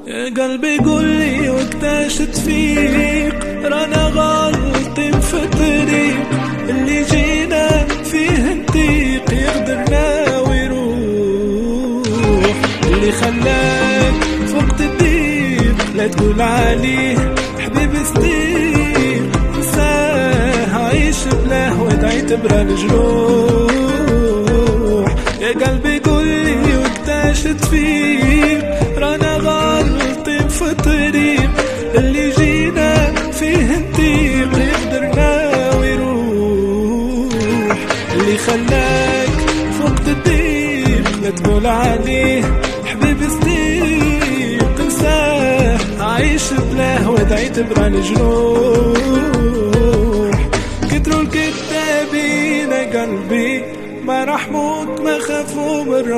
يا قلبي قولي وقتاش تفيق، رانا غالطين في الطريق اللي جينا فيه نطيق، يقدرنا ويروح اللي خلاك فوق الضيق، لا تقول عليه حبيب صديق، انساه عايش بلاه وادعي تبرى الجروح. يا قلبي قولي وقتاش تفيق، رانا غالطين في الطريق اللي جينا فيه نطيق، يقدرنا ويروح اللي خلاك فوق الضيق، لا تقول عليه حبيب صديق، انساه عايش بلاه وادعي تبرى الجروح. كتروا الكذابين قلبي ما رحموك ما خافوا من